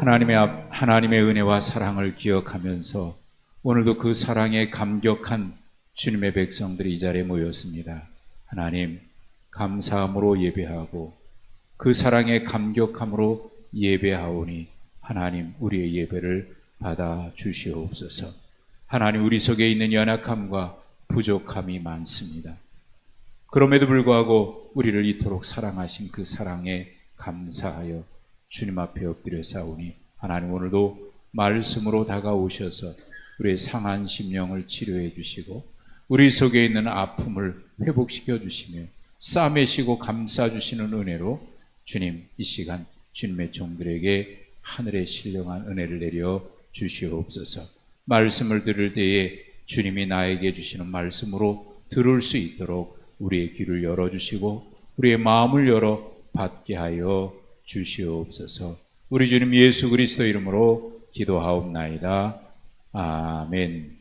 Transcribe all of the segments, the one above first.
하나님의 은혜와 사랑을 기억하면서 오늘도 그 사랑에 감격한 주님의 백성들이 이 자리에 모였습니다. 하나님, 감사함으로 예배하고 그 사랑에 감격함으로 예배하오니 하나님, 우리의 예배를 받아 주시옵소서. 하나님, 우리 속에 있는 연약함과 부족함이 많습니다. 그럼에도 불구하고 우리를 이토록 사랑하신 그 사랑에 감사하여 주님 앞에 엎드려 싸우니 하나님, 오늘도 말씀으로 다가오셔서 우리의 상한 심령을 치료해 주시고 우리 속에 있는 아픔을 회복시켜 주시며 싸매시고 감싸 주시는 은혜로 주님, 이 시간 주님의 종들에게 하늘의 신령한 은혜를 내려 주시옵소서. 말씀을 들을 때에 주님이 나에게 주시는 말씀으로 들을 수 있도록 우리의 귀를 열어주시고 우리의 마음을 열어 받게 하여 주시옵소서. 우리 주님 예수 그리스도 이름으로 기도하옵나이다. 아멘.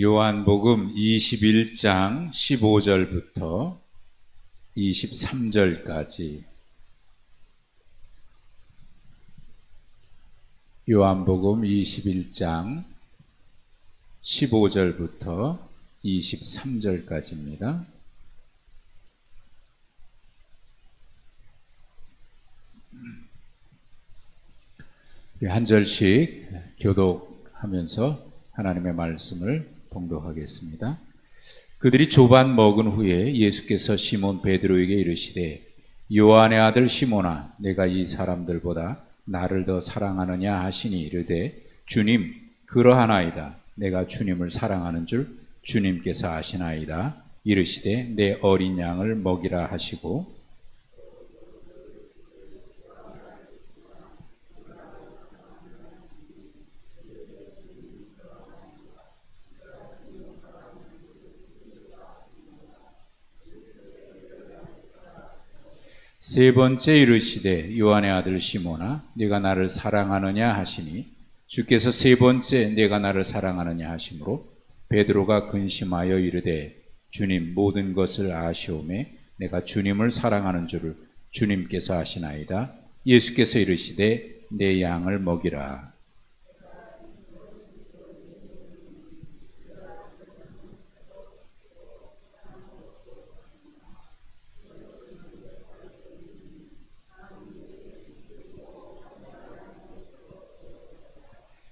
요한복음 21장 15절부터 23절까지 요한복음 21장 15절부터 23절까지입니다. 한 절씩 교독하면서 하나님의 말씀을 봉독하겠습니다. 그들이 조반 먹은 후에 예수께서 시몬 베드로에게 이르시되 요한의 아들 시몬아, 내가 이 사람들보다 나를 더 사랑하느냐 하시니 이르되 주님, 그러하나이다. 내가 주님을 사랑하는 줄 주님께서 아시나이다. 이르시되 내 어린 양을 먹이라 하시고 세 번째 이르시되 요한의 아들 시몬아, 네가 나를 사랑하느냐 하시니 주께서 세 번째 내가 나를 사랑하느냐 하시므로 베드로가 근심하여 이르되 주님, 모든 것을 아시오매 내가 주님을 사랑하는 줄을 주님께서 아시나이다. 예수께서 이르시되 내 양을 먹이라.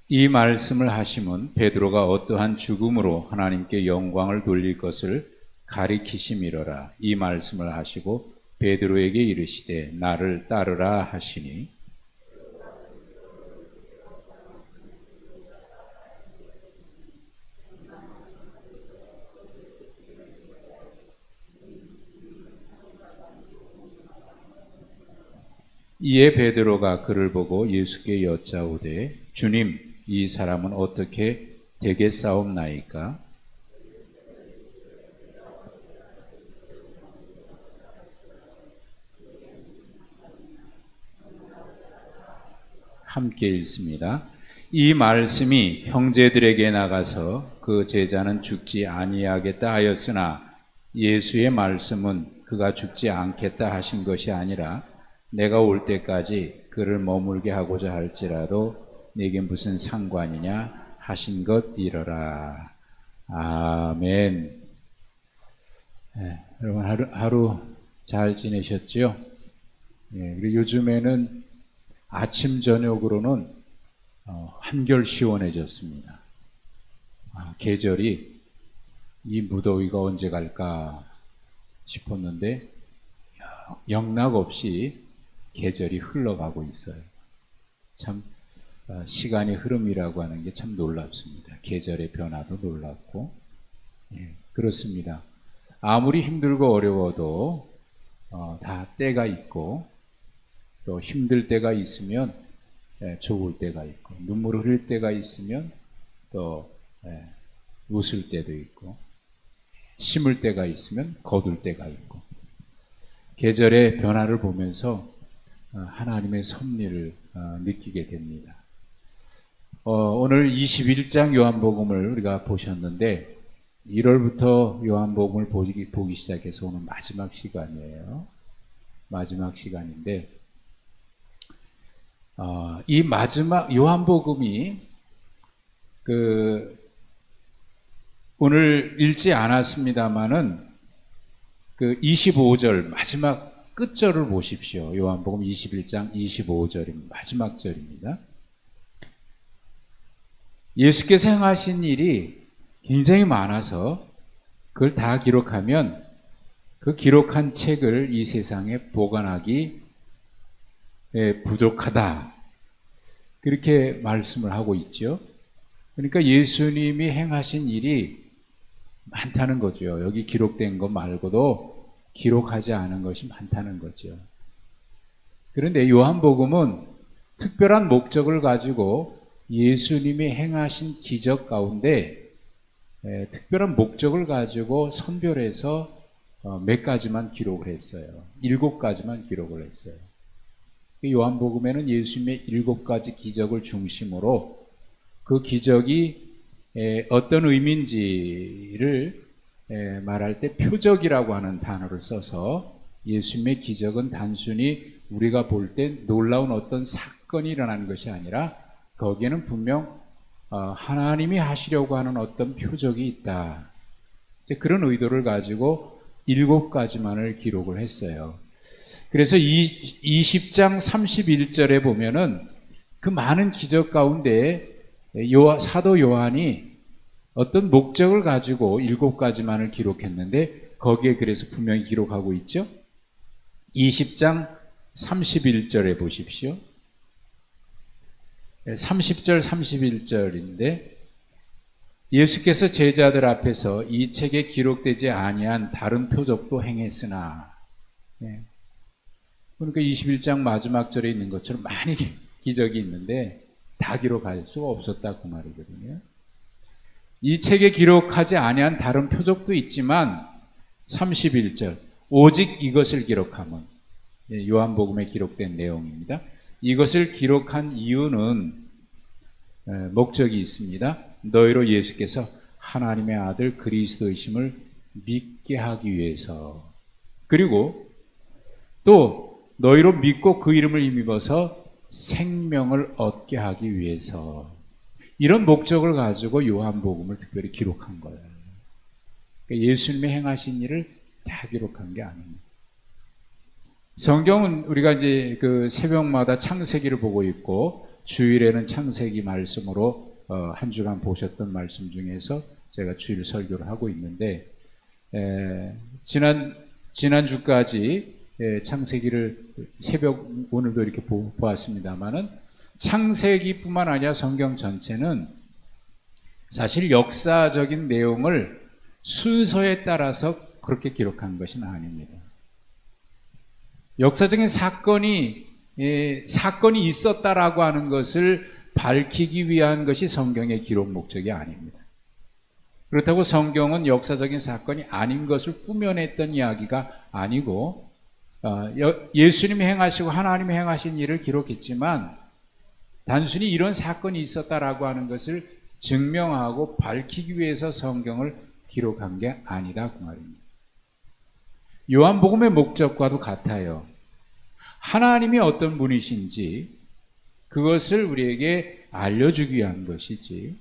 이 말씀을 하심은 베드로가 어떠한 죽음으로 하나님께 영광을 돌릴 것을 가리키심이로라. 이 말씀을 하시고 베드로에게 이르시되 나를 따르라 하시니 이에 베드로가 그를 보고 예수께 여짜오되 주님, 이 사람은 어떻게 되겠사옵나이까? 함께 읽습니다. 이 말씀이 형제들에게 나가서 그 제자는 죽지 아니하겠다 하였으나 예수의 말씀은 그가 죽지 않겠다 하신 것이 아니라 내가 올 때까지 그를 머물게 하고자 할지라도 내게 무슨 상관이냐 하신 것이러라. 아멘. 여러분 하루 잘 지내셨지요? 그리고 요즘에는 아침 저녁으로는 한결 시원해졌습니다. 계절이 이 무더위가 언제 갈까 싶었는데 영락 없이 계절이 흘러가고 있어요. 참 시간의 흐름이라고 하는 게 참 놀랍습니다. 계절의 변화도 놀랍고 그렇습니다. 아무리 힘들고 어려워도 다 때가 있고 또 힘들 때가 있으면 좋을 때가 있고 눈물을 흘릴 때가 있으면 또 웃을 때도 있고, 심을 때가 있으면 거둘 때가 있고, 계절의 변화를 보면서 하나님의 섭리를 느끼게 됩니다. 오늘 21장 요한복음을 우리가 보셨는데 1월부터 요한복음을 보기 시작해서 오늘 마지막 시간이에요. 마지막 시간인데 이 마지막 요한복음이 오늘 읽지 않았습니다마는 25절 마지막 끝절을 보십시오. 요한복음 21장 25절입니다. 마지막 절입니다. 예수께서 행하신 일이 굉장히 많아서 그걸 다 기록하면 그 기록한 책을 이 세상에 보관하기 부족하다. 그렇게 말씀을 하고 있죠. 그러니까 예수님이 행하신 일이 많다는 거죠. 여기 기록된 것 말고도 기록하지 않은 것이 많다는 거죠. 그런데 요한복음은 특별한 목적을 가지고 예수님이 행하신 기적 가운데 특별한 목적을 가지고 선별해서 몇 가지만 기록을 했어요. 7가지만 기록을 했어요. 요한복음에는 예수님의 7가지 기적을 중심으로 그 기적이 어떤 의미인지를 말할 때 표적이라고 하는 단어를 써서 예수님의 기적은 단순히 우리가 볼 때 놀라운 어떤 사건이 일어나는 것이 아니라 거기에는 분명 하나님이 하시려고 하는 어떤 표적이 있다. 그런 의도를 가지고 7가지만을 기록을 했어요. 그래서 20장 31절에 보면은 그 많은 기적 가운데 사도 요한이 어떤 목적을 가지고 7가지만을 기록했는데 거기에 그래서 분명히 기록하고 있죠. 20장 31절에 보십시오. 30절 31절인데 예수께서 제자들 앞에서 이 책에 기록되지 아니한 다른 표적도 행했으나, 그러니까 21장 마지막 절에 있는 것처럼 많이 기적이 있는데 다 기록할 수가 없었다 그 말이거든요. 이 책에 기록하지 아니한 다른 표적도 있지만 31절 오직 이것을 기록하면, 요한복음에 기록된 내용입니다. 이것을 기록한 이유는 목적이 있습니다. 너희로 예수께서 하나님의 아들 그리스도이심을 믿게 하기 위해서, 그리고 또 너희로 믿고 그 이름을 힘입어서 생명을 얻게 하기 위해서, 이런 목적을 가지고 요한복음을 특별히 기록한 거예요. 그러니까 예수님의 행하신 일을 다 기록한 게 아닙니다. 성경은 우리가 이제 그 새벽마다 창세기를 보고 있고 주일에는 창세기 말씀으로 한 주간 보셨던 말씀 중에서 제가 주일 설교를 하고 있는데 지난주까지 창세기를 새벽 오늘도 이렇게 보았습니다만은 창세기뿐만 아니라 성경 전체는 사실 역사적인 내용을 순서에 따라서 그렇게 기록한 것은 아닙니다. 역사적인 사건이 있었다라고 하는 것을 밝히기 위한 것이 성경의 기록 목적이 아닙니다. 그렇다고 성경은 역사적인 사건이 아닌 것을 꾸며냈던 이야기가 아니고 예수님이 행하시고 하나님이 행하신 일을 기록했지만 단순히 이런 사건이 있었다라고 하는 것을 증명하고 밝히기 위해서 성경을 기록한 게 아니다 그 말입니다. 요한복음의 목적과도 같아요. 하나님이 어떤 분이신지 그것을 우리에게 알려주기 위한 것이지,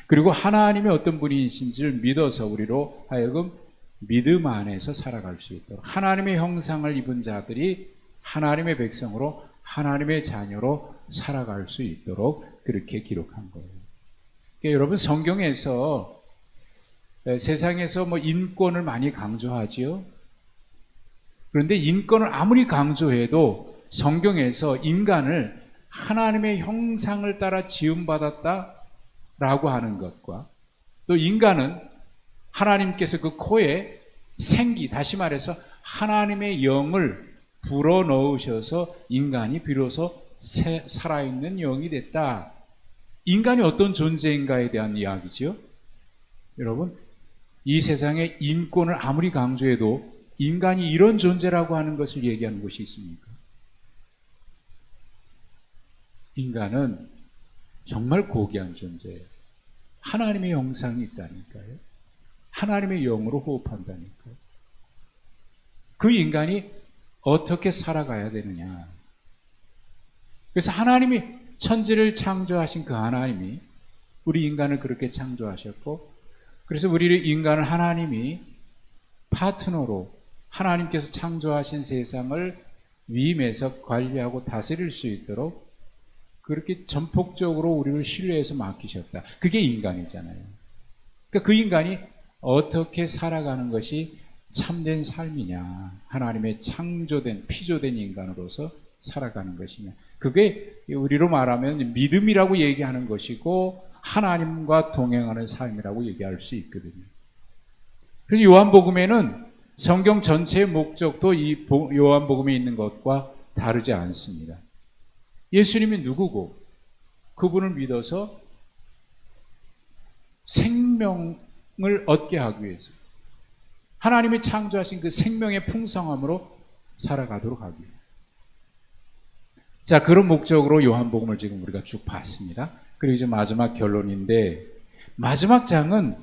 그리고 하나님이 어떤 분이신지를 믿어서 우리로 하여금 믿음 안에서 살아갈 수 있도록 하나님의 형상을 입은 자들이 하나님의 백성으로 하나님의 자녀로 살아갈 수 있도록 그렇게 기록한 거예요. 그러니까 여러분 성경에서 세상에서 인권을 많이 강조하지요. 그런데 인권을 아무리 강조해도 성경에서 인간을 하나님의 형상을 따라 지음받았다라고 하는 것과 또 인간은 하나님께서 그 코에 생기, 다시 말해서 하나님의 영을 불어넣으셔서 인간이 비로소 살아있는 영이 됐다. 인간이 어떤 존재인가에 대한 이야기죠. 여러분, 이 세상에 인권을 아무리 강조해도 인간이 이런 존재라고 하는 것을 얘기하는 곳이 있습니까? 인간은 정말 고귀한 존재예요. 하나님의 형상이 있다니까요. 하나님의 영으로 호흡한다니까요. 그 인간이 어떻게 살아가야 되느냐. 그래서 하나님이 천지를 창조하신 그 하나님이 우리 인간을 그렇게 창조하셨고, 그래서 우리 인간을 하나님이 파트너로 하나님께서 창조하신 세상을 위임해서 관리하고 다스릴 수 있도록 그렇게 전폭적으로 우리를 신뢰해서 맡기셨다. 그게 인간이잖아요. 그러니까 그 인간이 어떻게 살아가는 것이 참된 삶이냐, 하나님의 창조된 피조된 인간으로서 살아가는 것이냐, 그게 우리로 말하면 믿음이라고 얘기하는 것이고 하나님과 동행하는 삶이라고 얘기할 수 있거든요. 그래서 요한복음에는 성경 전체의 목적도 이 요한복음에 있는 것과 다르지 않습니다. 예수님이 누구고 그분을 믿어서 생명을 얻게 하기 위해서 하나님이 창조하신 그 생명의 풍성함으로 살아가도록 하기 위해서. 자, 그런 목적으로 요한복음을 지금 우리가 쭉 봤습니다. 그리고 이제 마지막 결론인데, 마지막 장은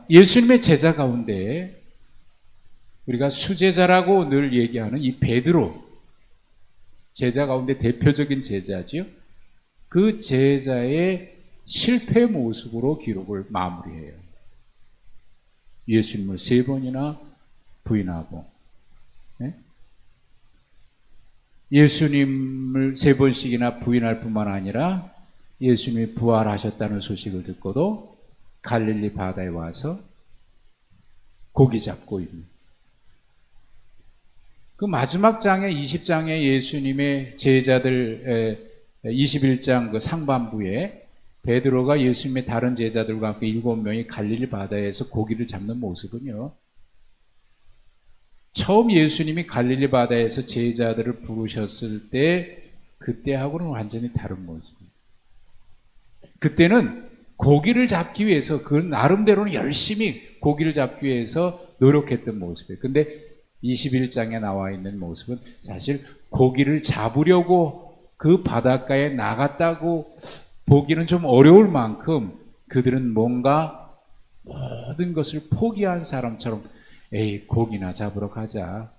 예수님의 제자 가운데 우리가 수제자라고 늘 얘기하는 이 베드로, 제자 가운데 대표적인 제자지요. 그 제자의 실패 모습으로 기록을 마무리해요. 예수님을 3번이나 부인하고, 네? 예수님을 3번씩이나 부인할 뿐만 아니라 예수님이 부활하셨다는 소식을 듣고도 갈릴리 바다에 와서 고기 잡고 있는, 그 마지막 장에 20장에 예수님의 제자들 21장 그 상반부에 베드로가 예수님의 다른 제자들과 함께 7명이 갈릴리 바다에서 고기를 잡는 모습은요, 처음 예수님이 갈릴리 바다에서 제자들을 부르셨을 때 그때하고는 완전히 다른 모습입니다. 그때는 고기를 잡기 위해서 그 나름대로는 열심히 고기를 잡기 위해서 노력했던 모습이에요. 근데 21장에 나와 있는 모습은 사실 고기를 잡으려고 그 바닷가에 나갔다고 보기는 좀 어려울 만큼 그들은 뭔가 모든 것을 포기한 사람처럼 에이, 고기나 잡으러 가자.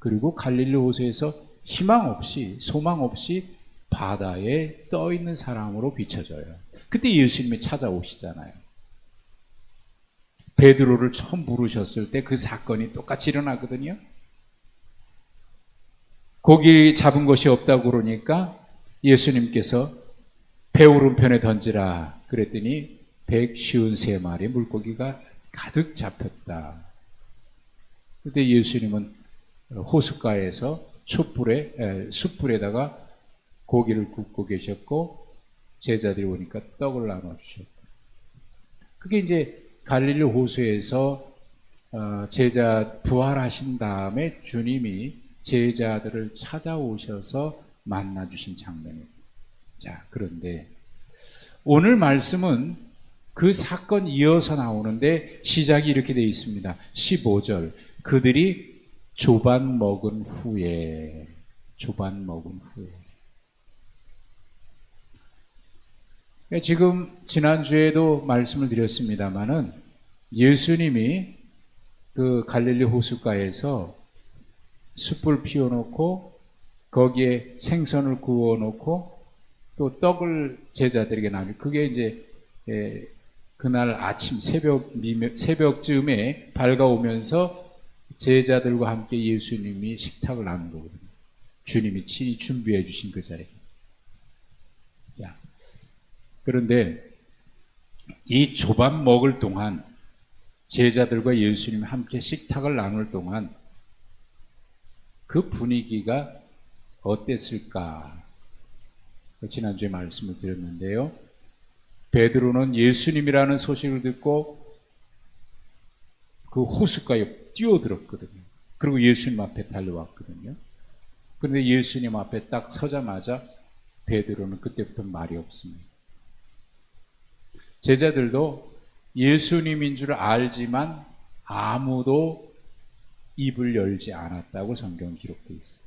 그리고 갈릴리 호수에서 희망 없이, 소망 없이 바다에 떠 있는 사람으로 비춰져요. 그때 예수님이 찾아오시잖아요. 베드로를 처음 부르셨을 때 그 사건이 똑같이 일어나거든요. 고기 잡은 것이 없다고 그러니까 예수님께서 배 오른편에 던지라 그랬더니 153마리 물고기가 가득 잡혔다. 그때 예수님은 호숫가에서 숯불에다가 고기를 굽고 계셨고 제자들이 오니까 떡을 나눠주셨다. 그게 이제 갈릴리 호수에서 제자 부활하신 다음에 주님이 제자들을 찾아오셔서 만나주신 장면입니다. 자, 그런데 오늘 말씀은 그 사건 이어서 나오는데 시작이 이렇게 되어 있습니다. 15절. 그들이 조반 먹은 후에. 지금 지난주에도 말씀을 드렸습니다마는 예수님이 그 갈릴리 호숫가에서 숯불 피워놓고 거기에 생선을 구워놓고 또 떡을 제자들에게 나누고, 그게 이제 그날 아침 새벽쯤에 밝아오면서 제자들과 함께 예수님이 식탁을 나눈 거거든요. 주님이 친히 준비해 주신 그 자리에. 그런데 이 조반 먹을 동안, 제자들과 예수님이 함께 식탁을 나눌 동안 그 분위기가 어땠을까? 지난주에 말씀을 드렸는데요. 베드로는 예수님이라는 소식을 듣고 그 호숫가에 뛰어들었거든요. 그리고 예수님 앞에 달려왔거든요. 그런데 예수님 앞에 딱 서자마자 베드로는 그때부터 말이 없습니다. 제자들도 예수님인 줄 알지만 아무도 입을 열지 않았다고 성경 기록되어 있어요.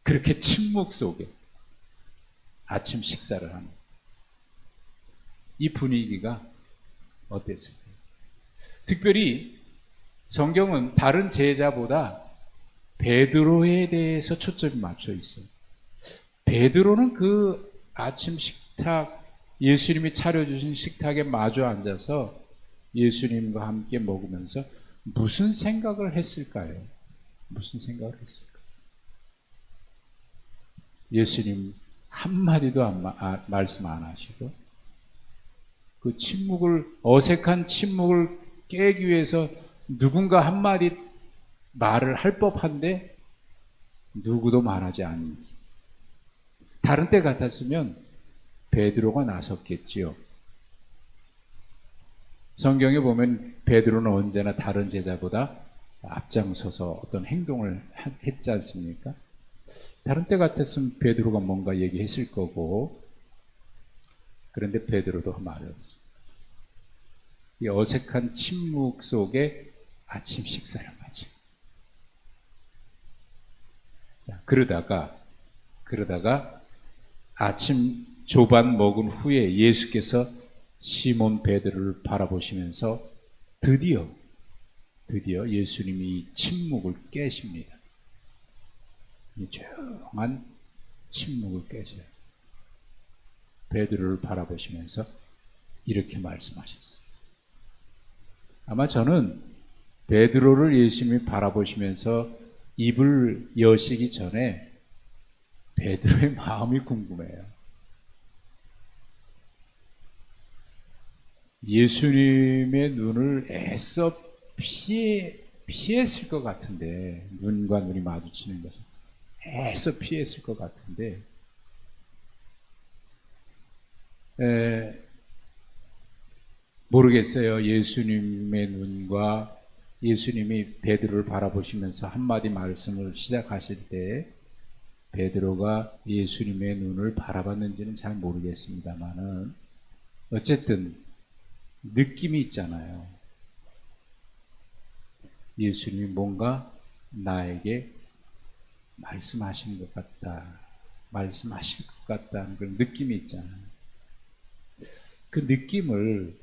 그렇게 침묵 속에 아침 식사를 하는 이 분위기가 어땠을까요? 특별히 성경은 다른 제자보다 베드로에 대해서 초점이 맞춰 있어요. 베드로는 그 아침 식탁, 예수님이 차려주신 식탁에 마주 앉아서 예수님과 함께 먹으면서 무슨 생각을 했을까요? 무슨 생각을 했을까요? 예수님 한마디도 말씀 안 하시고 그 어색한 침묵을 깨기 위해서 누군가 한마디 말을 할 법한데 누구도 말하지 않습니다. 다른 때 같았으면 베드로가 나섰겠지요. 성경에 보면 베드로는 언제나 다른 제자보다 앞장서서 어떤 행동을 했지 않습니까? 다른 때 같았으면 베드로가 뭔가 얘기했을 거고, 그런데 베드로도 말이 없어요. 이 어색한 침묵 속에 아침 식사를 마치. 그러다가 아침 조반 먹은 후에 예수께서 시몬 베드로를 바라보시면서 드디어 예수님이 이 침묵을 깨십니다. 이 조용한 침묵을 깨셔요. 베드로를 바라보시면서 이렇게 말씀하셨어요. 아마 저는 베드로를 예수님이 바라보시면서 입을 여시기 전에 베드로의 마음이 궁금해요. 예수님의 눈을 애써 피했을 것 같은데, 눈과 눈이 마주치는 것을 애써 피했을 것 같은데, 모르겠어요. 예수님의 눈과 예수님이 베드로를 바라보시면서 한마디 말씀을 시작하실 때 베드로가 예수님의 눈을 바라봤는지는 잘 모르겠습니다만은 어쨌든 느낌이 있잖아요. 예수님이 뭔가 나에게 말씀하시는 것 같다, 말씀하실 것 같다는 그런 느낌이 있잖아요. 그 느낌을,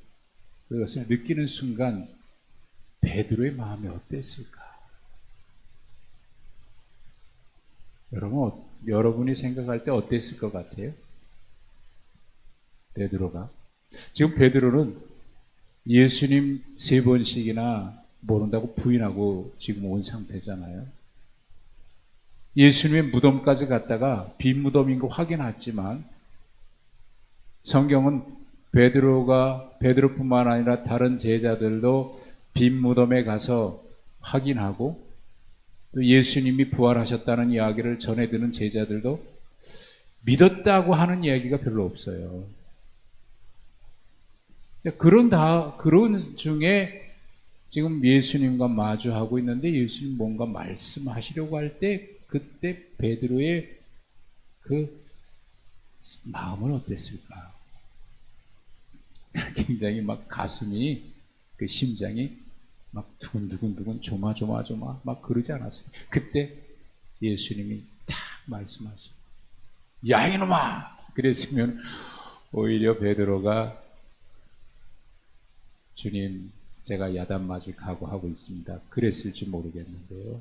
그것을 느끼는 순간 베드로의 마음이 어땠을까? 여러분이 생각할 때 어땠을 것 같아요? 베드로가. 지금 베드로는 예수님 3번씩이나 모른다고 부인하고 지금 온 상태잖아요. 예수님의 무덤까지 갔다가 빈 무덤인 거 확인했지만 성경은 베드로뿐만 아니라 다른 제자들도 빈 무덤에 가서 확인하고 또 예수님이 부활하셨다는 이야기를 전해 듣는 제자들도 믿었다고 하는 이야기가 별로 없어요. 그런 중에 지금 예수님과 마주하고 있는데 예수님 뭔가 말씀하시려고 할 때 그때 베드로의 그 마음은 어땠을까? 굉장히 막 가슴이, 그 심장이 막 두근두근 조마조마 막 그러지 않았어요. 그때 예수님이 딱 말씀하시죠. 야 이놈아! 그랬으면 오히려 베드로가 주님 제가 야단 맞을 각오하고 있습니다, 그랬을지 모르겠는데요.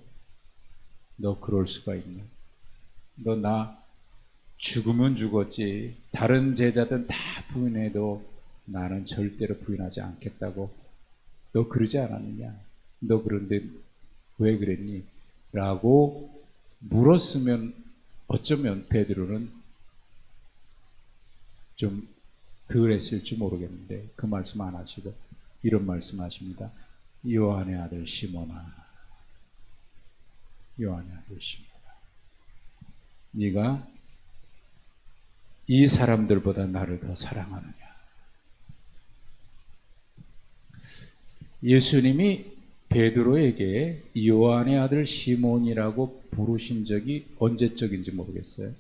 너 그럴 수가 있냐? 너 나 죽으면 죽었지 다른 제자들은 다 부인해도 나는 절대로 부인하지 않겠다고 너 그러지 않았느냐? 너 그런데 왜 그랬니? 라고 물었으면 어쩌면 베드로는 좀 덜 했을지 모르겠는데 그 말씀 안 하시고 이런 말씀 하십니다. 요한의 아들 시몬아, 요한의 아들 시몬아, 네가 이 사람들보다 나를 더 사랑하느냐? 예수님이 베드로에게 요한의 아들 시몬이라고 부르신 적이 언제적인지 모르겠어요.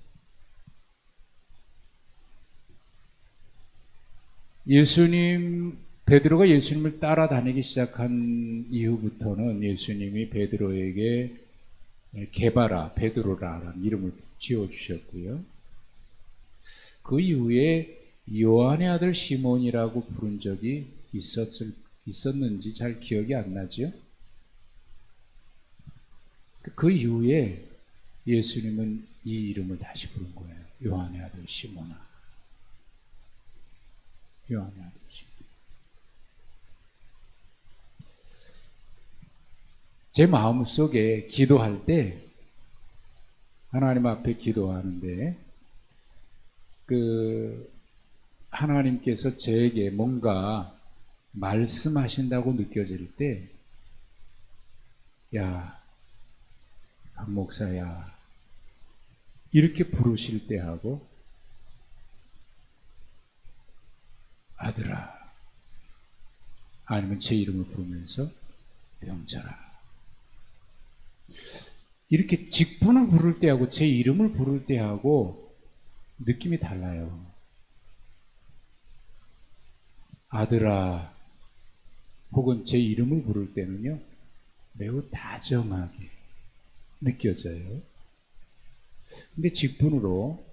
베드로가 예수님을 따라다니기 시작한 이후부터는 예수님이 베드로에게 게바라, 베드로라는 이름을 지어주셨고요. 그 이후에 요한의 아들 시몬이라고 부른 적이 있었는지 잘 기억이 안 나죠? 그 이후에 예수님은 이 이름을 다시 부른 거예요. 요한의 아들 시몬아. 요한의 아들 시몬. 제 마음속에 기도할 때, 하나님 앞에 기도하는데, 하나님께서 저에게 뭔가 말씀하신다고 느껴질 때, 야, 박 목사야, 이렇게 부르실 때 하고, 아들아, 아니면 제 이름을 부르면서 병자라. 이렇게 직분을 부를 때하고 제 이름을 부를 때하고 느낌이 달라요. 아들아, 혹은 제 이름을 부를 때는요, 매우 다정하게 느껴져요. 근데 직분으로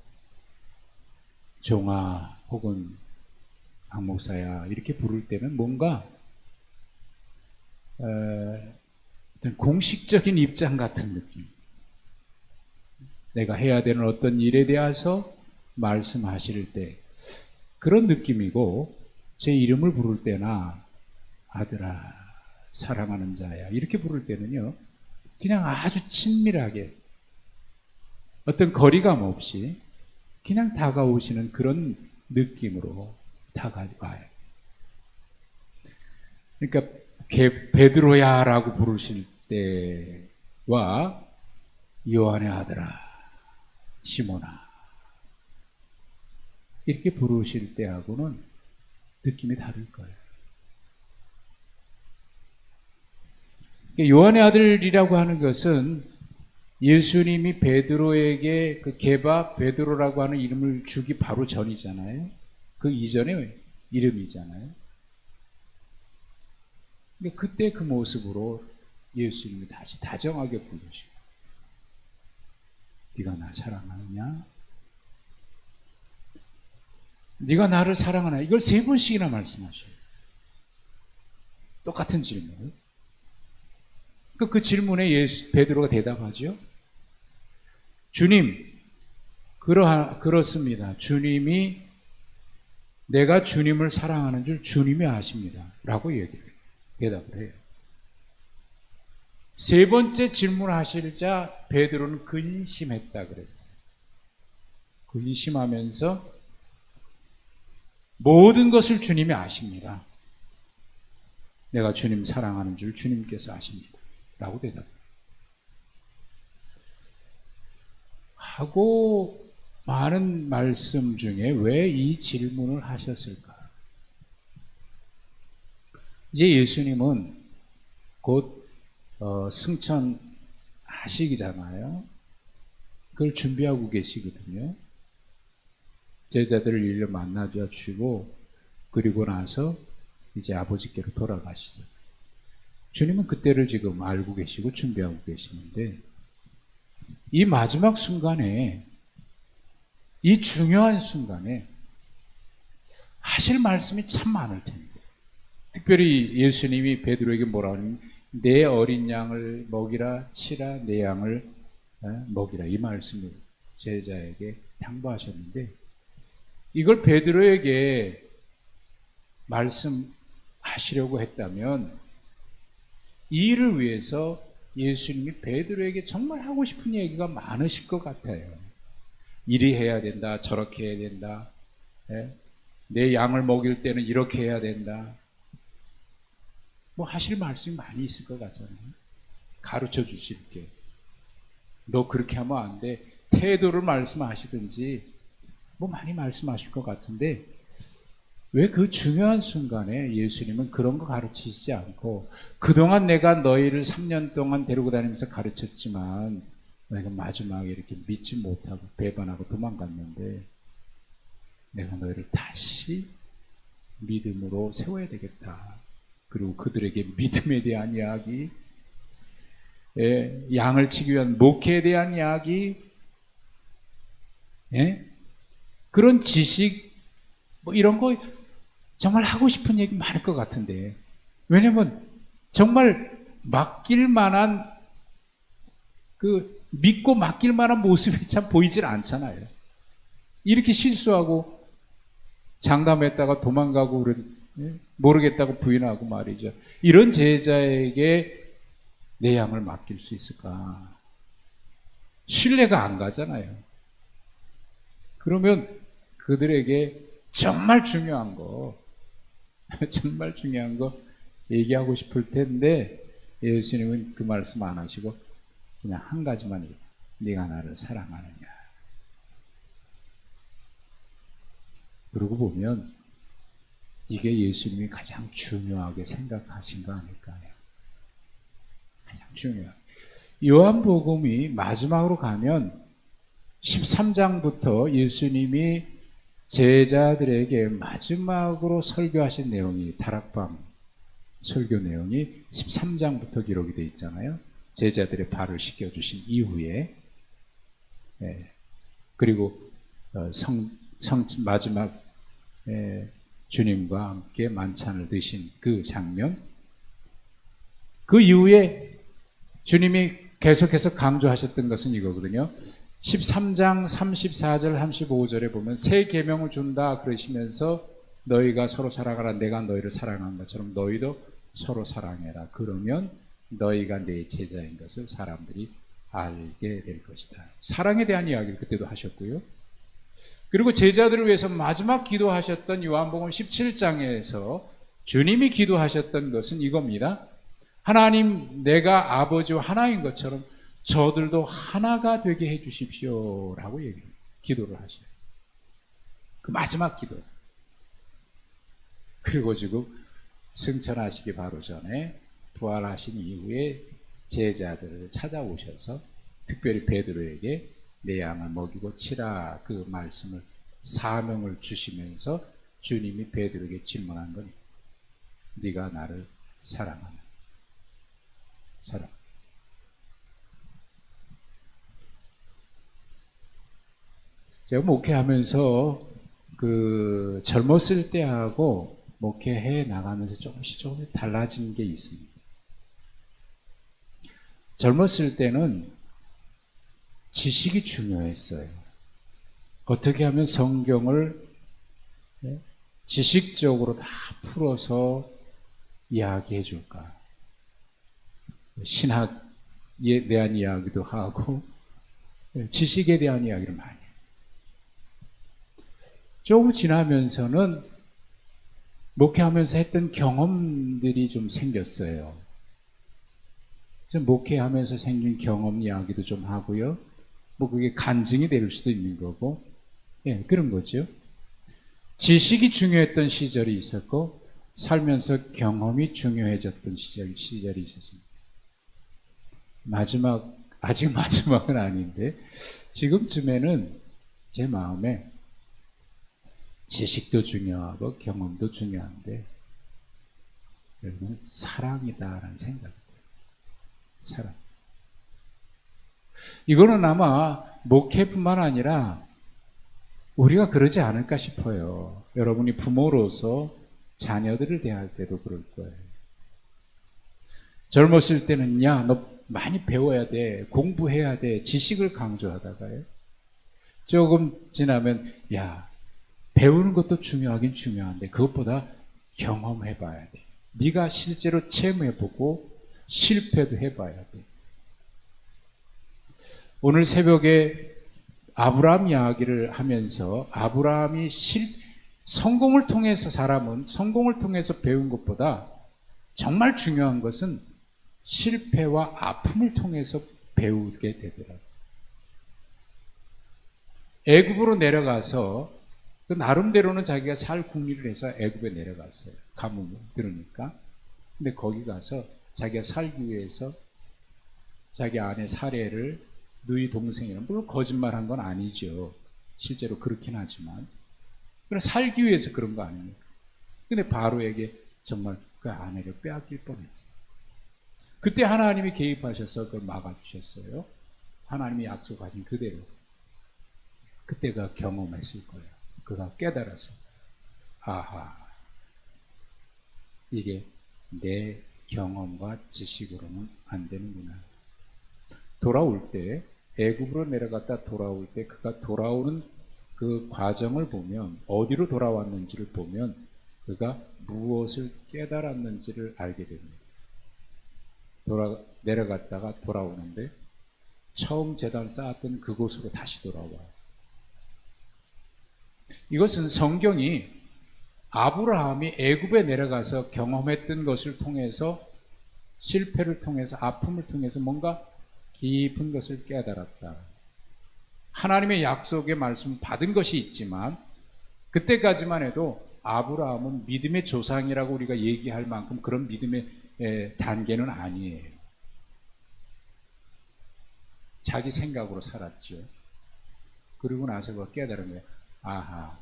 종아, 혹은 박 목사야, 이렇게 부를 때는 뭔가 어떤 공식적인 입장 같은 느낌. 내가 해야 되는 어떤 일에 대해서 말씀하실 때 그런 느낌이고, 제 이름을 부를 때나 아들아, 사랑하는 자야, 이렇게 부를 때는요, 그냥 아주 친밀하게 어떤 거리감 없이 그냥 다가오시는 그런 느낌으로 다가와요. 그러니까 베드로야 라고 부르실 때와 요한의 아들아, 시몬아, 이렇게 부르실 때하고는 느낌이 다를 거예요. 요한의 아들이라고 하는 것은 예수님이 베드로에게 그 게바 베드로라고 하는 이름을 주기 바로 전이잖아요. 그 이전의 이름이잖아요. 그때 그 모습으로 예수님이 다시 다정하게 부르시고, 네가 나 사랑하느냐? 네가 나를 사랑하나? 이걸 3번씩이나 말씀하셔요. 똑같은 질문을. 그 질문에 베드로가 대답하죠. 주님, 그렇습니다. 주님이, 내가 주님을 사랑하는 줄 주님이 아십니다. 라고 대답을 해요. 3번째 질문하시자 베드로는 근심했다 그랬어요. 근심하면서 모든 것을 주님이 아십니다. 내가 주님 사랑하는 줄 주님께서 아십니다. 라고 대답해요. 하고 많은 말씀 중에 왜 이 질문을 하셨을까? 이제 예수님은 곧 승천하시기잖아요. 그걸 준비하고 계시거든요. 제자들을 일러 만나주시고, 그리고 나서 이제 아버지께로 돌아가시죠. 주님은 그때를 지금 알고 계시고 준비하고 계시는데, 이 마지막 순간에, 이 중요한 순간에 하실 말씀이 참 많을 텐데, 특별히 예수님이 베드로에게 뭐라 하냐면 내 어린 양을 먹이라, 치라, 내 양을 먹이라, 이 말씀을 제자에게 당부하셨는데, 이걸 베드로에게 말씀하시려고 했다면 이 일을 위해서 예수님이 베드로에게 정말 하고 싶은 얘기가 많으실 것 같아요. 이리 해야 된다, 저렇게 해야 된다, 내 양을 먹일 때는 이렇게 해야 된다, 뭐 하실 말씀이 많이 있을 것 같잖아요. 가르쳐 주실 게, 너 그렇게 하면 안 돼, 태도를 말씀하시든지 뭐 많이 말씀하실 것 같은데, 왜 그 중요한 순간에 예수님은 그런 거 가르치시지 않고, 그동안 내가 너희를 3년 동안 데리고 다니면서 가르쳤지만 너희가 마지막에 이렇게 믿지 못하고 배반하고 도망갔는데, 내가 너희를 다시 믿음으로 세워야 되겠다. 그리고 그들에게 믿음에 대한 이야기, 양을 치기 위한 목회에 대한 이야기, 그런 지식, 뭐 이런 거 정말 하고 싶은 얘기 많을 것 같은데, 왜냐면 정말 맡길 만한, 믿고 맡길 만한 모습이 참 보이질 않잖아요. 이렇게 실수하고 장담했다가 도망가고 모르겠다고 부인하고 말이죠. 이런 제자에게 내 양을 맡길 수 있을까? 신뢰가 안 가잖아요. 그러면 그들에게 정말 중요한 거 얘기하고 싶을 텐데 예수님은 그 말씀 안 하시고 그냥 한 가지만 얘기해요. 네가 나를 사랑하느냐. 그러고 보면 이게 예수님이 가장 중요하게 생각하신 거 아닐까요? 가장 중요한. 요한복음이 마지막으로 가면 13장부터 예수님이 제자들에게 마지막으로 설교하신 내용이, 다락방 설교 내용이 13장부터 기록이 되어 있잖아요. 제자들의 발을 씻겨주신 이후에, 그리고 마지막 주님과 함께 만찬을 드신 그 장면, 그 이후에 주님이 계속해서 강조하셨던 것은 이거거든요. 13장 34절 35절에 보면 새 계명을 준다 그러시면서 너희가 서로 사랑하라, 내가 너희를 사랑한 것처럼 너희도 서로 사랑해라. 그러면 너희가 내 제자인 것을 사람들이 알게 될 것이다. 사랑에 대한 이야기를 그때도 하셨고요. 그리고 제자들을 위해서 마지막 기도하셨던 요한복음 17장에서 주님이 기도하셨던 것은 이겁니다. 하나님, 내가 아버지와 하나인 것처럼 저들도 하나가 되게 해 주십시오 라고 기도를 하셔요. 그 마지막 기도. 그리고 지금 승천하시기 바로 전에 부활하신 이후에 제자들을 찾아오셔서 특별히 베드로에게 내 양을 먹이고 치라, 그 말씀을, 사명을 주시면서 주님이 베드로에게 질문한 거니, 네가 나를 사랑하는 사랑. 제가 목회하면서 젊었을 때하고 목회해 나가면서 조금씩 달라진 게 있습니다. 젊었을 때는 지식이 중요했어요. 어떻게 하면 성경을 지식적으로 다 풀어서 이야기해 줄까? 신학에 대한 이야기도 하고 지식에 대한 이야기를 많이 해요. 조금 지나면서는 목회하면서 했던 경험들이 좀 생겼어요. 그래서 목회하면서 생긴 경험 이야기도 좀 하고요. 뭐 그게 간증이 될 수도 있는 거고, 그런 거죠. 지식이 중요했던 시절이 있었고, 살면서 경험이 중요해졌던 시절이 있었습니다. 아직 마지막은 아닌데, 지금쯤에는 제 마음에 지식도 중요하고 경험도 중요한데, 결국은 사랑이다라는 생각이 들어요. 사랑. 이거는 아마 목회뿐만 아니라 우리가 그러지 않을까 싶어요. 여러분이 부모로서 자녀들을 대할 때도 그럴 거예요. 젊었을 때는 야, 너 많이 배워야 돼, 공부해야 돼, 지식을 강조하다가요. 조금 지나면 야, 배우는 것도 중요하긴 중요한데 그것보다 경험해봐야 돼. 네가 실제로 체험해보고 실패도 해봐야 돼. 오늘 새벽에 아브라함 이야기를 하면서 아브라함이 성공을 통해서, 사람은 성공을 통해서 배운 것보다 정말 중요한 것은 실패와 아픔을 통해서 배우게 되더라고요. 애굽으로 내려가서 그 나름대로는 자기가 살 궁리를 해서 애굽에 내려갔어요. 가뭄을 들으니까. 근데 거기 가서 자기가 살기 위해서 자기 아내 사례를 너희 동생이랑, 물론 거짓말한 건 아니죠. 실제로 그렇긴 하지만. 그럼 살기 위해서 그런 거 아닙니까? 근데 바로에게 정말 그 아내를 빼앗길 뻔했죠. 그때 하나님이 개입하셔서 그걸 막아주셨어요. 하나님이 약속하신 그대로. 그때가 경험했을 거예요. 그가 깨달았어요. 아하, 이게 내 경험과 지식으로는 안 되는구나. 돌아올 때, 애굽으로 내려갔다 돌아올 때 그가 돌아오는 그 과정을 보면, 어디로 돌아왔는지를 보면 그가 무엇을 깨달았는지를 알게 됩니다. 내려갔다가 돌아오는데 처음 제단 쌓았던 그곳으로 다시 돌아와요. 이것은 성경이 아브라함이 애굽에 내려가서 경험했던 것을 통해서, 실패를 통해서, 아픔을 통해서 뭔가 깊은 것을 깨달았다. 하나님의 약속의 말씀 받은 것이 있지만 그때까지만 해도 아브라함은 믿음의 조상이라고 우리가 얘기할 만큼 그런 믿음의 단계는 아니에요. 자기 생각으로 살았죠. 그리고 나서 그가 깨달은 거예요. 아하,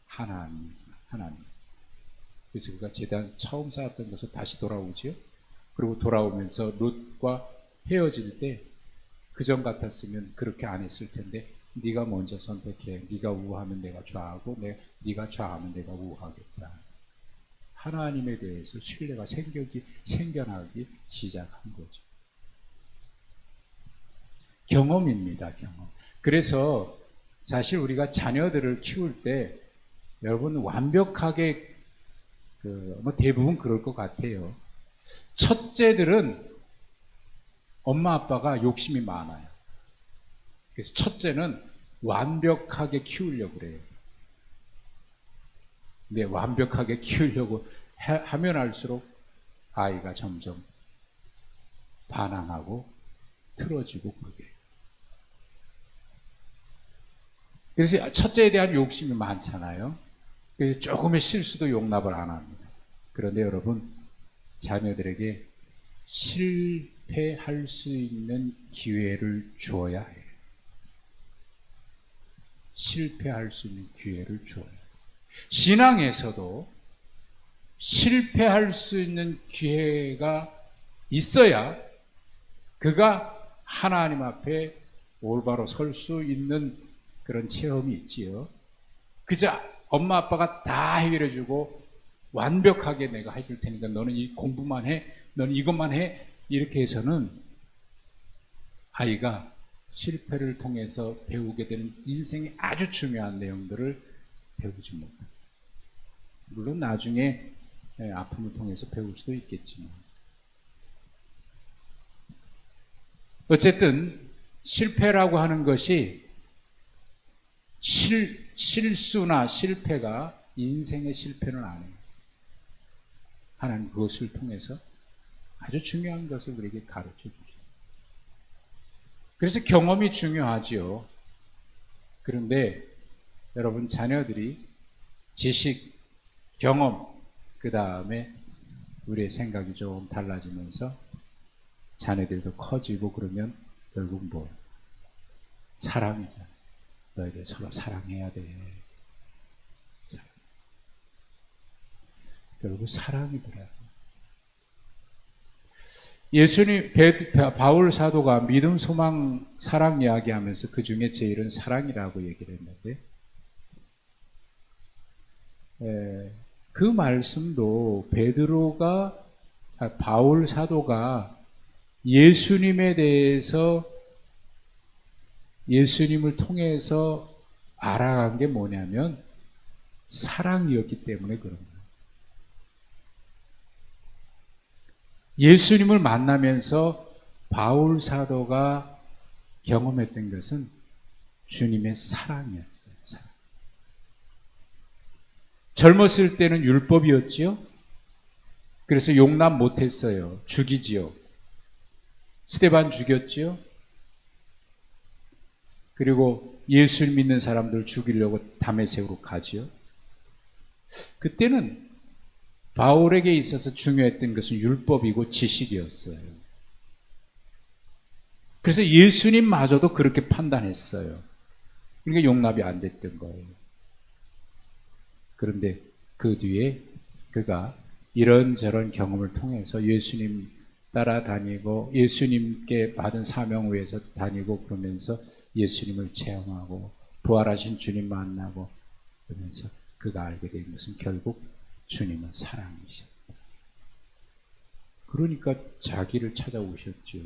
하나님. 그래서 그가 제단 처음 쌓았던 것을 다시 돌아오죠. 그리고 돌아오면서 롯과 헤어질 때 그전 같았으면 그렇게 안 했을 텐데, 네가 먼저 선택해. 네가 우하면 내가 좌하고, 네가 좌하면 내가 우하겠다. 하나님에 대해서 신뢰가 생겨나기 시작한 거죠. 경험입니다, 경험. 그래서 사실 우리가 자녀들을 키울 때, 여러분 완벽하게 대부분 그럴 것 같아요. 첫째들은 엄마 아빠가 욕심이 많아요. 그래서 첫째는 완벽하게 키우려고 그래요. 근데 완벽하게 키우려고 하면 할수록 아이가 점점 반항하고 틀어지고 그러게. 그래서 첫째에 대한 욕심이 많잖아요. 그래서 조금의 실수도 용납을 안 합니다. 그런데 여러분, 자녀들에게 실패할 수 있는 기회를 주어야 해요. 실패할 수 있는 기회를 주어야 해요. 신앙에서도 실패할 수 있는 기회가 있어야 그가 하나님 앞에 올바로 설 수 있는 그런 체험이 있지요. 그저 엄마 아빠가 다 해결해주고 완벽하게 내가 해줄 테니까 너는 이 공부만 해, 너는 이것만 해, 이렇게 해서는 아이가 실패를 통해서 배우게 되는 인생의 아주 중요한 내용들을 배우지 못합니다. 물론 나중에 아픔을 통해서 배울 수도 있겠지만, 어쨌든 실패라고 하는 것이 실수나 실패가 인생의 실패는 아니에요. 하나님 그것을 통해서 아주 중요한 것을 우리에게 가르쳐 주죠. 그래서 경험이 중요하지요. 그런데 여러분, 자녀들이 지식, 경험, 그 다음에 우리의 생각이 좀 달라지면서 자녀들도 커지고 그러면 결국 뭐 사랑이잖아요. 너희들 서로 사랑해야 돼. 결국 사랑이더라고요. 예수님, 바울 사도가 믿음, 소망, 사랑 이야기하면서 그 중에 제일은 사랑이라고 얘기를 했는데, 그 말씀도 바울 사도가 예수님에 대해서, 예수님을 통해서 알아간 게 뭐냐면 사랑이었기 때문에 그런 거예요. 예수님을 만나면서 바울 사도가 경험했던 것은 주님의 사랑이었어요. 사랑. 젊었을 때는 율법이었지요. 그래서 용납 못했어요. 죽이지요. 스데반 죽였지요. 그리고 예수 믿는 사람들 죽이려고 다메섹으로 가지요. 그때는 바울에게 있어서 중요했던 것은 율법이고 지식이었어요. 그래서 예수님마저도 그렇게 판단했어요. 그러니까 용납이 안 됐던 거예요. 그런데 그 뒤에 그가 이런저런 경험을 통해서 예수님 따라다니고 예수님께 받은 사명 위에서 다니고 그러면서 예수님을 체험하고 부활하신 주님 만나고 그러면서 그가 알게 된 것은 결국 주님은 사랑이셨다. 그러니까 자기를 찾아오셨죠.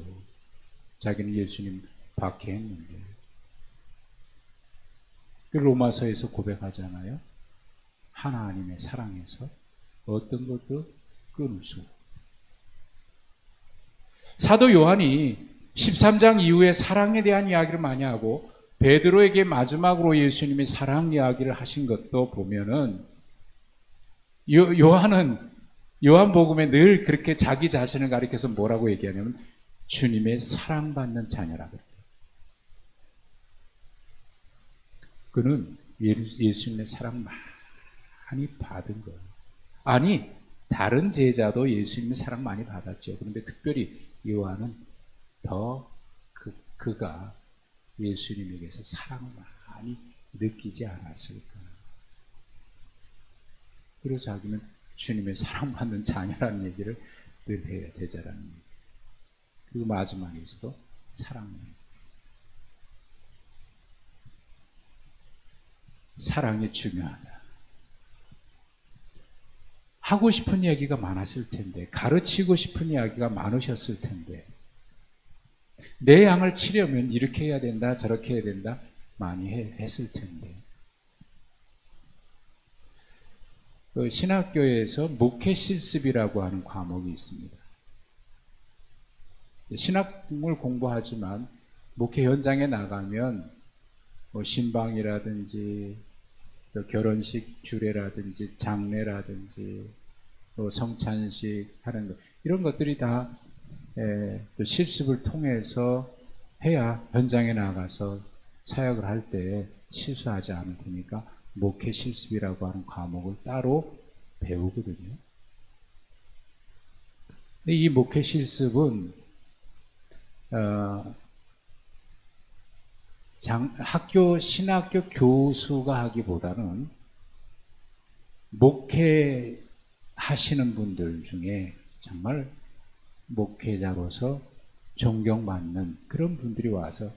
자기는 예수님 박해했는데. 로마서에서 고백하잖아요. 하나님의 사랑에서 어떤 것도 끊을 수 없다. 사도 요한이 13장 이후에 사랑에 대한 이야기를 많이 하고 베드로에게 마지막으로 예수님이 사랑 이야기를 하신 것도 보면은 요한은 요한복음에 늘 그렇게 자기 자신을 가리켜서 뭐라고 얘기하냐면 주님의 사랑받는 자녀라고 그래요. 그는 예수님의 사랑 많이 받은 거예요. 아니 다른 제자도 예수님의 사랑 많이 받았죠. 그런데 특별히 요한은 더 그가 예수님에게서 사랑을 많이 느끼지 않았을까. 그래서 자기는 주님의 사랑받는 자녀라는 얘기를 늘 해요. 제자라는 얘기. 그리고 마지막에서도 사랑이 중요하다. 하고 싶은 이야기가 많았을 텐데, 가르치고 싶은 이야기가 많으셨을 텐데, 내 양을 치려면 이렇게 해야 된다, 저렇게 해야 된다, 많이 했을 텐데. 신학교에서 목회 실습이라고 하는 과목이 있습니다. 신학을 공부하지만 목회 현장에 나가면 신방이라든지 결혼식 주례라든지 장례라든지 성찬식 하는 것 이런 것들이 다 또 실습을 통해서 해야 현장에 나가서 사역을 할 때 실수하지 않을 테니까 목회 실습이라고 하는 과목을 따로 배우거든요. 근데 이 목회 실습은 신학교 교수가 하기보다는 목회 하시는 분들 중에 정말 목회자로서 존경받는 그런 분들이 와서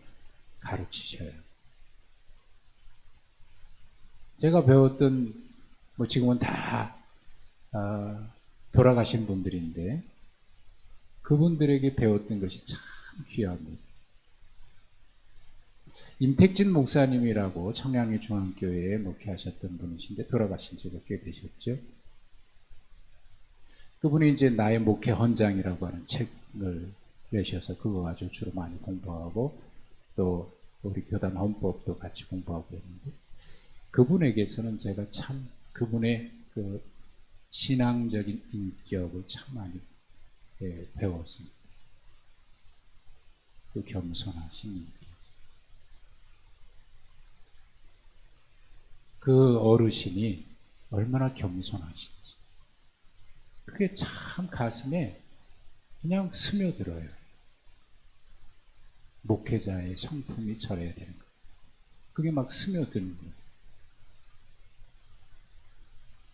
가르치셔요. 제가 배웠던 지금은 다 돌아가신 분들인데 그분들에게 배웠던 것이 참 귀합니다. 임택진 목사님이라고 청량리 중앙교회에 목회하셨던 분이신데 돌아가신 지가 꽤 되셨죠. 그분이 이제 나의 목회 헌장이라고 하는 책을 내셔서 그거 가지고 주로 많이 공부하고 또 우리 교단 헌법도 같이 공부하고 있는데 그분에게서는 제가 참 그분의 그 신앙적인 인격을 참 많이 배웠습니다. 그 겸손하신 인격. 그 어르신이 얼마나 겸손하신지. 그게 참 가슴에 그냥 스며들어요. 목회자의 성품이 저래야 되는 거예요. 그게 막 스며드는 거예요.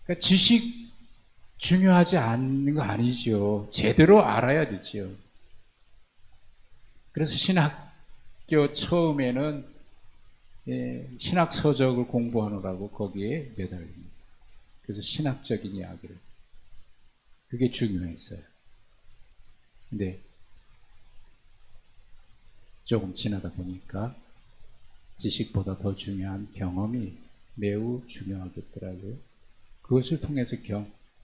그러니까 지식 중요하지 않는 거 아니죠. 제대로 알아야 되죠. 그래서 신학교 처음에는 신학 서적을 공부하느라고 거기에 매달립니다. 그래서 신학적인 이야기를. 그게 중요했어요. 근데 조금 지나다 보니까 지식보다 더 중요한 경험이 매우 중요하겠더라고요. 그것을 통해서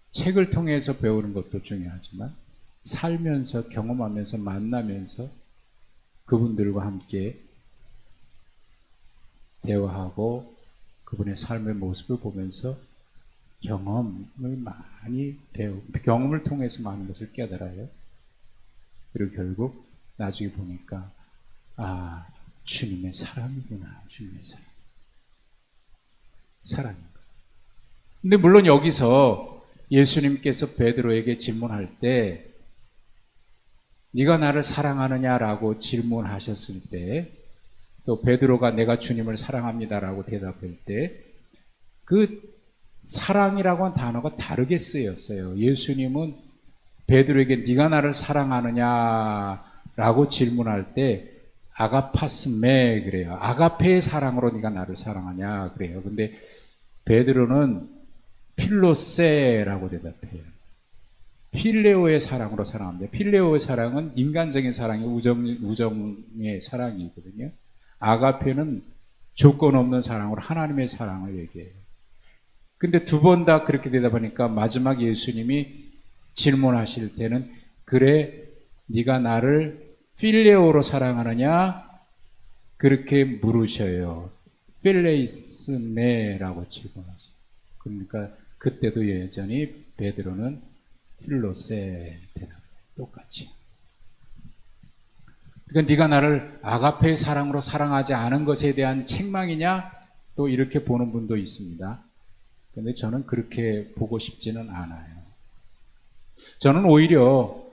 책을 통해서 배우는 것도 중요하지만 살면서 경험하면서 만나면서 그분들과 함께 대화하고 그분의 삶의 모습을 보면서 경험을 많이 경험을 통해서 많은 것을 깨달아요. 그리고 결국 나중에 보니까 주님의 사랑이구나. 주님의 사랑인가. 근데 물론 여기서 예수님께서 베드로에게 질문할 때 네가 나를 사랑하느냐라고 질문하셨을 때 또 베드로가 내가 주님을 사랑합니다라고 대답할 때 그 사랑이라고 하는 단어가 다르게 쓰였어요. 예수님은 베드로에게 네가 나를 사랑하느냐라고 질문할 때 아가파스메 그래요. 아가페의 사랑으로 네가 나를 사랑하냐 그래요. 근데 베드로는 필로세라고 대답해요. 필레오의 사랑으로 사랑합니다. 필레오의 사랑은 인간적인 사랑이 우정의 사랑이거든요. 아가페는 조건 없는 사랑으로 하나님의 사랑을 얘기해요. 근데 두 번 다 그렇게 대답하니까 마지막 예수님이 질문하실 때는 그래 네가 나를 필레오로 사랑하느냐 그렇게 물으셔요. 필레이스메라고 질문하죠. 그러니까 그때도 여전히 베드로는 필로세 대답 똑같이. 그러니까 네가 나를 아가페의 사랑으로 사랑하지 않은 것에 대한 책망이냐 또 이렇게 보는 분도 있습니다. 그런데 저는 그렇게 보고 싶지는 않아요. 저는 오히려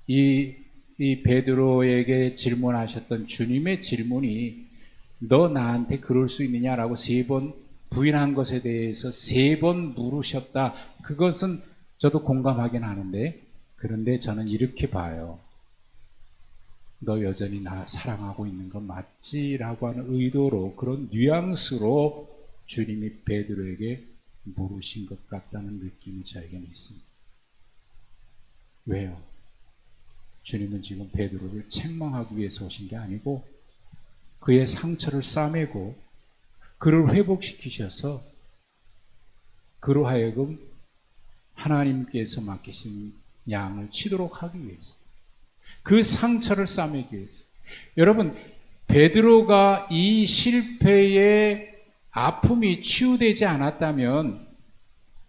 이 베드로에게 질문하셨던 주님의 질문이 너 나한테 그럴 수 있느냐라고 3번 부인한 것에 대해서 3번 물으셨다. 그것은 저도 공감하긴 하는데 그런데 저는 이렇게 봐요. 너 여전히 나 사랑하고 있는 건 맞지? 라고 하는 의도로 그런 뉘앙스로 주님이 베드로에게 물으신 것 같다는 느낌이 저에게는 있습니다. 왜요? 주님은 지금 베드로를 책망하기 위해서 오신 게 아니고 그의 상처를 싸매고 그를 회복시키셔서 그로 하여금 하나님께서 맡기신 양을 치도록 하기 위해서 그 상처를 싸매기 위해서. 여러분, 베드로가 이 실패의 아픔이 치유되지 않았다면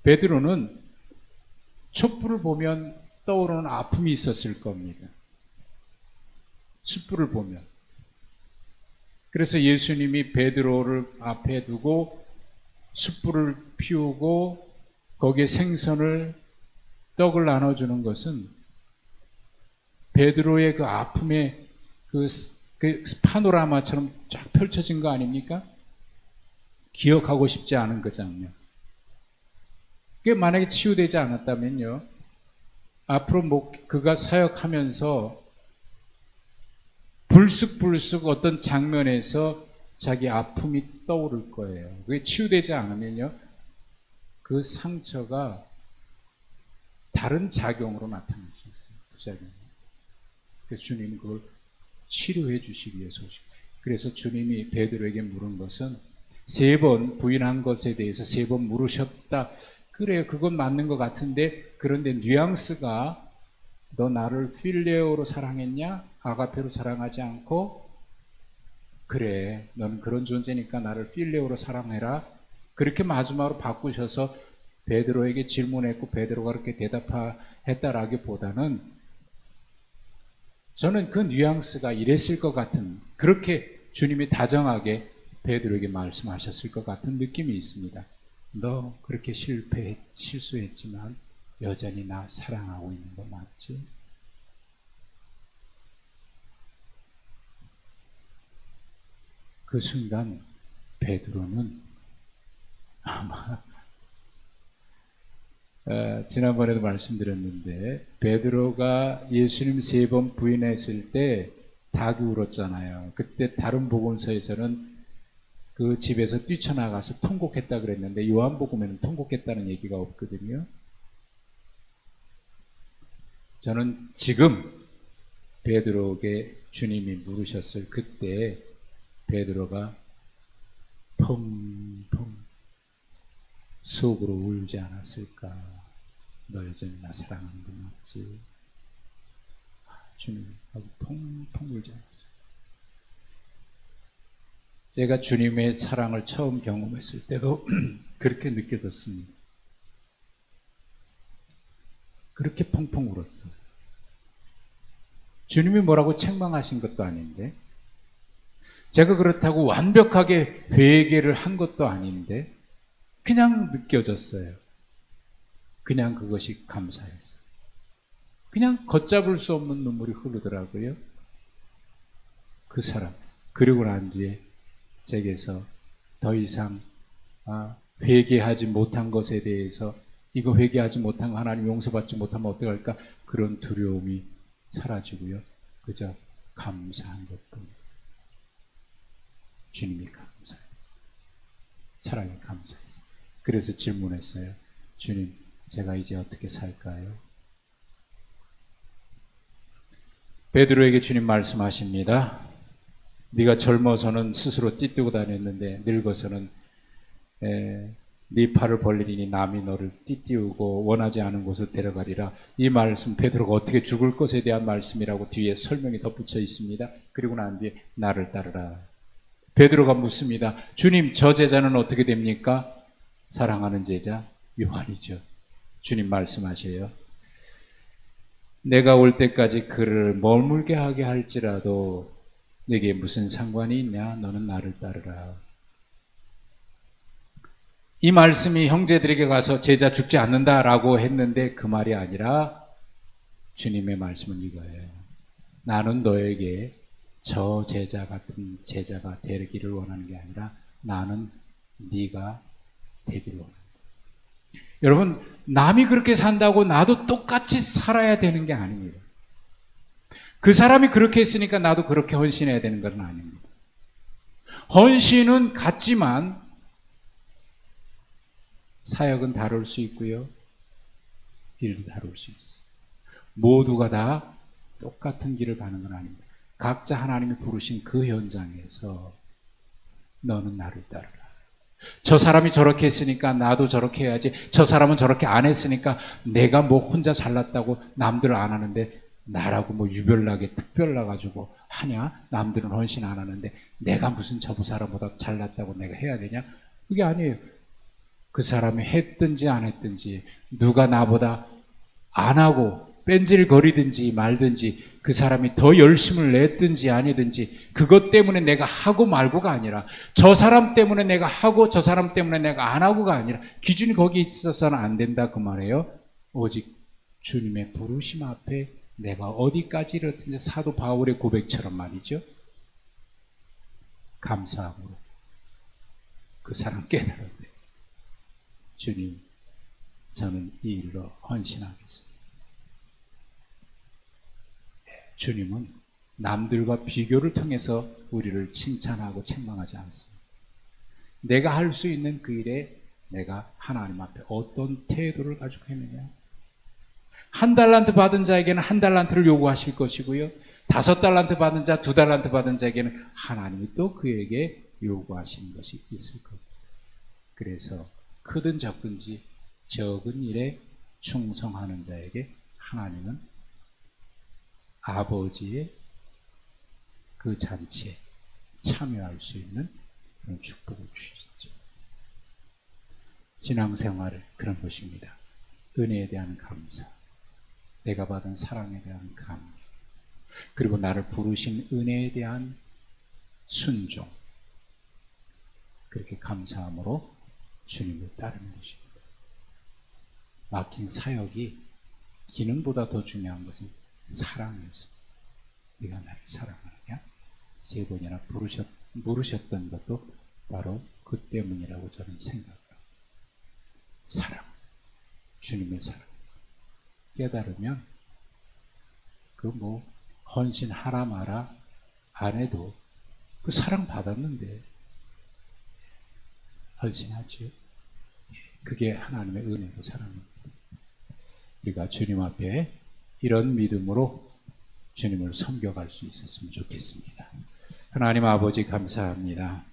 베드로는 촛불을 보면 떠오르는 아픔이 있었을 겁니다. 숯불을 보면. 그래서 예수님이 베드로를 앞에 두고 숯불을 피우고 거기에 생선을 떡을 나눠주는 것은 베드로의 그 아픔의 그 파노라마처럼 쫙 펼쳐진 거 아닙니까? 기억하고 싶지 않은 그 장면. 그게 만약에 치유되지 않았다면요, 앞으로 그가 사역하면서 불쑥불쑥 어떤 장면에서 자기 아픔이 떠오를 거예요. 그게 치유되지 않으면요, 그 상처가 다른 작용으로 나타날 수 있어요. 부작용. 그래서 주님은 그걸 치료해 주시기 위해서 오시고. 그래서 주님이 베드로에게 물은 것은 3번 부인한 것에 대해서 3번 물으셨다. 그래요. 그건 맞는 것 같은데 그런데 뉘앙스가 너 나를 필레오로 사랑했냐? 아가페로 사랑하지 않고 그래. 너는 그런 존재니까 나를 필레오로 사랑해라. 그렇게 마지막으로 바꾸셔서 베드로에게 질문했고 베드로가 그렇게 대답했다라기보다는 저는 그 뉘앙스가 이랬을 것 같은 그렇게 주님이 다정하게 베드로에게 말씀하셨을 것 같은 느낌이 있습니다. 너 그렇게 실수했지만 여전히 나 사랑하고 있는 거 맞지? 그 순간 베드로는 아마 지난번에도 말씀드렸는데 베드로가 예수님 3번 부인했을 때 닭이 울었잖아요. 그때 다른 복음서에서는 그 집에서 뛰쳐나가서 통곡했다 그랬는데 요한복음에는 통곡했다는 얘기가 없거든요. 저는 지금 베드로에게 주님이 물으셨을 그때 베드로가 펑펑 속으로 울지 않았을까? 너 여전히 나 사랑하는 거 맞지? 주님 하고 펑펑 울지 않았어요. 제가 주님의 사랑을 처음 경험했을 때도 그렇게 느껴졌습니다. 그렇게 펑펑 울었어요. 주님이 뭐라고 책망하신 것도 아닌데 제가 그렇다고 완벽하게 회개를 한 것도 아닌데 그냥 느껴졌어요. 그냥 그것이 감사했어요. 그냥 걷잡을 수 없는 눈물이 흐르더라고요. 그 사람. 그리고 난 뒤에 제게서 더 이상 회개하지 못한 것에 대해서 이거 회개하지 못한 거 하나님 용서받지 못하면 어떡할까? 그런 두려움이 사라지고요. 그저 감사한 것뿐. 주님이 감사해요. 사랑에 감사했어요. 그래서 질문했어요. 주님, 제가 이제 어떻게 살까요? 베드로에게 주님 말씀하십니다. 네가 젊어서는 스스로 띠뜨고 다녔는데 늙어서는 네 팔을 벌리니 남이 너를 띠띠우고 원하지 않은 곳으로 데려가리라. 이 말씀 베드로가 어떻게 죽을 것에 대한 말씀이라고 뒤에 설명이 덧붙여 있습니다. 그리고 난 뒤에 나를 따르라. 베드로가 묻습니다. 주님, 저 제자는 어떻게 됩니까? 사랑하는 제자 요한이죠. 주님 말씀하셔요. 내가 올 때까지 그를 머물게 하게 할지라도 내게 무슨 상관이 있냐? 너는 나를 따르라. 이 말씀이 형제들에게 가서 제자 죽지 않는다라고 했는데 그 말이 아니라 주님의 말씀은 이거예요. 나는 너에게 저 제자 같은 제자가 되기를 원하는 게 아니라 나는 네가 되기를 원한다. 여러분, 남이 그렇게 산다고 나도 똑같이 살아야 되는 게 아닙니다. 그 사람이 그렇게 했으니까 나도 그렇게 헌신해야 되는 건 아닙니다. 헌신은 같지만 사역은 다를 수 있고요. 일도 다를 수 있어요. 모두가 다 똑같은 길을 가는 건 아닙니다. 각자 하나님이 부르신 그 현장에서 너는 나를 따르라. 저 사람이 저렇게 했으니까 나도 저렇게 해야지. 저 사람은 저렇게 안 했으니까 내가 뭐 혼자 잘났다고 남들 안 하는데 나라고 뭐 유별나게 특별나가지고 하냐? 남들은 헌신 안 하는데 내가 무슨 저 사람보다 잘났다고 내가 해야 되냐? 그게 아니에요. 그 사람이 했든지 안 했든지 누가 나보다 안 하고 뺀질거리든지 말든지 그 사람이 더 열심을 냈든지 아니든지 그것 때문에 내가 하고 말고가 아니라 저 사람 때문에 내가 하고 저 사람 때문에 내가 안 하고가 아니라 기준이 거기 있어서는 안 된다 그 말이에요. 오직 주님의 부르심 앞에 내가 어디까지 이렇든지 사도 바울의 고백처럼 말이죠. 감사함으로 그 사람 깨달았대. 주님, 저는 이 일로 헌신하겠습니다. 주님은 남들과 비교를 통해서 우리를 칭찬하고 책망하지 않습니다. 내가 할 수 있는 그 일에 내가 하나님 앞에 어떤 태도를 가지고 있느냐. 한 달란트 받은 자에게는 한 달란트를 요구하실 것이고요. 5달란트 받은 자, 2달란트 받은 자에게는 하나님이 또 그에게 요구하시는 것이 있을 겁니다. 그래서 크든 적든지 적은 일에 충성하는 자에게 하나님은 아버지의 그 잔치에 참여할 수 있는 그런 축복을 주시죠. 신앙생활은 그런 것입니다. 은혜에 대한 감사, 내가 받은 사랑에 대한 감사, 그리고 나를 부르신 은혜에 대한 순종, 그렇게 감사함으로 주님을 따르는 것입니다. 맡긴 사역이 기능보다 더 중요한 것은 사랑이었습니다. 네가 나를 사랑하느냐? 3번이나 물으셨던 것도 바로 그 때문이라고 저는 생각합니다. 사랑, 주님의 사랑 깨달으면 그 뭐 헌신하라 마라 안 해도 그 사랑 받았는데 헌신하지요. 그게 하나님의 은혜고 사랑입니다. 우리가 주님 앞에 이런 믿음으로 주님을 섬겨갈 수 있었으면 좋겠습니다. 하나님 아버지 감사합니다.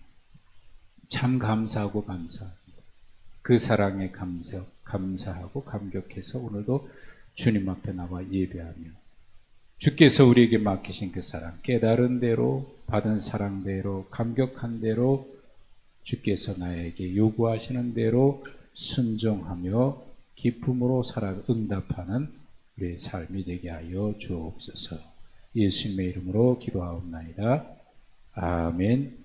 참 감사하고 감사합니다. 그 사랑에 감사하고 감격해서 오늘도 주님 앞에 나와 예배하며 주께서 우리에게 맡기신 그 사랑, 깨달은 대로 받은 사랑대로 감격한 대로 주께서 나에게 요구하시는 대로 순종하며 기쁨으로 살아 응답하는 우리의 삶이 되게 하여 주옵소서. 예수님의 이름으로 기도하옵나이다. 아멘.